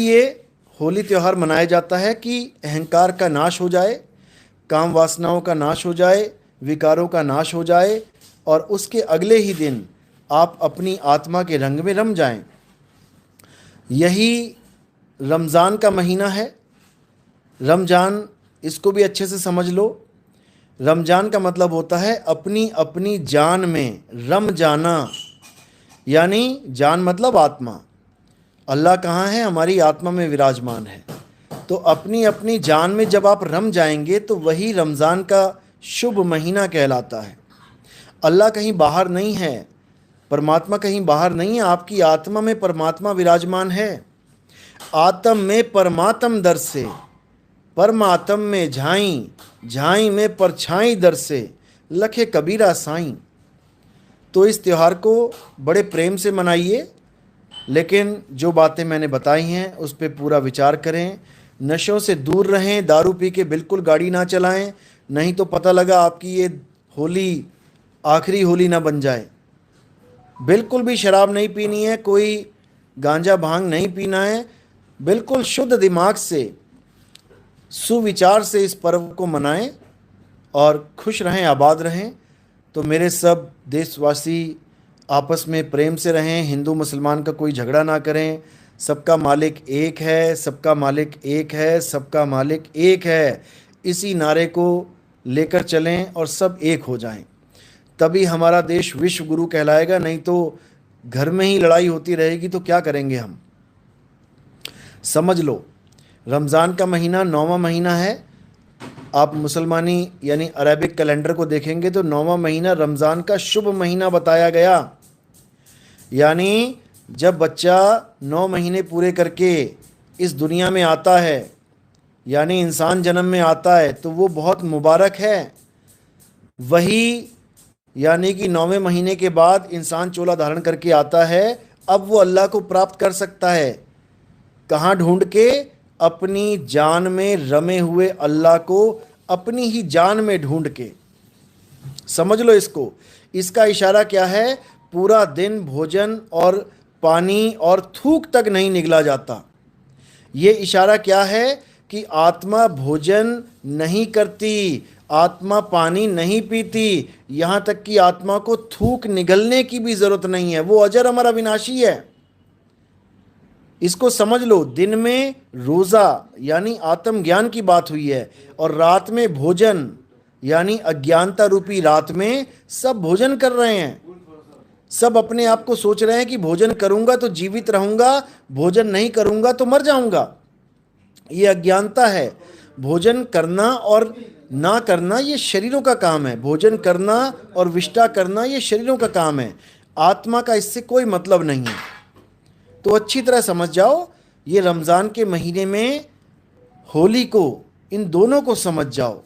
इसलिए होली त्यौहार मनाया जाता है कि अहंकार का नाश हो जाए, काम वासनाओं का नाश हो जाए, विकारों का नाश हो जाए और उसके अगले ही दिन आप अपनी आत्मा के रंग में रम जाएं। यही रमज़ान का महीना है। रमज़ान, इसको भी अच्छे से समझ लो। रमज़ान का मतलब होता है अपनी अपनी जान में रम जाना, यानी जान मतलब आत्मा। अल्लाह कहाँ है? हमारी आत्मा में विराजमान है। तो अपनी अपनी जान में जब आप रम जाएंगे तो वही रमज़ान का शुभ महीना कहलाता है। अल्लाह कहीं बाहर नहीं है, परमात्मा कहीं बाहर नहीं है, आपकी आत्मा में परमात्मा विराजमान है। आत्म में परमात्म दर से, परमात्म में झाई, झाई में परछाई दर से, लखे कबीरा साईं। तो इस त्यौहार को बड़े प्रेम से मनाइए, लेकिन जो बातें मैंने बताई हैं उस पर पूरा विचार करें। नशों से दूर रहें, दारू पी के बिल्कुल गाड़ी ना चलाएं, नहीं तो पता लगा आपकी ये होली आखिरी होली ना बन जाए। बिल्कुल भी शराब नहीं पीनी है, कोई गांजा भांग नहीं पीना है। बिल्कुल शुद्ध दिमाग से, सुविचार से इस पर्व को मनाएं और खुश रहें, आबाद रहें। तो मेरे सब देशवासी आपस में प्रेम से रहें, हिंदू मुसलमान का कोई झगड़ा ना करें। सबका मालिक एक है, सबका मालिक एक है, सबका मालिक एक है, इसी नारे को लेकर चलें और सब एक हो जाएं। तभी हमारा देश विश्व गुरु कहलाएगा, नहीं तो घर में ही लड़ाई होती रहेगी तो क्या करेंगे हम। समझ लो, रमज़ान का महीना 9वां महीना है। आप मुसलमानी यानी अरबिक कैलेंडर को देखेंगे तो 9वां महीना रमज़ान का शुभ महीना बताया गया। यानी जब बच्चा 9 महीने पूरे करके इस दुनिया में आता है, यानी इंसान जन्म में आता है, तो वो बहुत मुबारक है। वही यानी कि 9वें महीने के बाद इंसान चोला धारण करके आता है, अब वो अल्लाह को प्राप्त कर सकता है। कहाँ ढूंढ के? अपनी जान में रमे हुए अल्लाह को अपनी ही जान में ढूंढ के। समझ लो इसको। इसका इशारा क्या है? पूरा दिन भोजन और पानी और थूक तक नहीं निगला जाता। ये इशारा क्या है कि आत्मा भोजन नहीं करती, आत्मा पानी नहीं पीती, यहाँ तक कि आत्मा को थूक निगलने की भी ज़रूरत नहीं है। वो अजर अमर अविनाशी है। इसको समझ लो। दिन में रोज़ा यानी आत्मज्ञान की बात हुई है, और रात में भोजन यानी अज्ञानता रूपी रात में सब भोजन कर रहे हैं। सब अपने आप को सोच रहे हैं कि भोजन करूंगा तो जीवित रहूंगा, भोजन नहीं करूंगा तो मर जाऊंगा। ये अज्ञानता है। भोजन करना और ना करना ये शरीरों का काम है। भोजन करना और विष्टा करना ये शरीरों का काम है। आत्मा का इससे कोई मतलब नहीं है। तो अच्छी तरह समझ जाओ, ये रमज़ान के महीने में होली को, इन दोनों को समझ जाओ।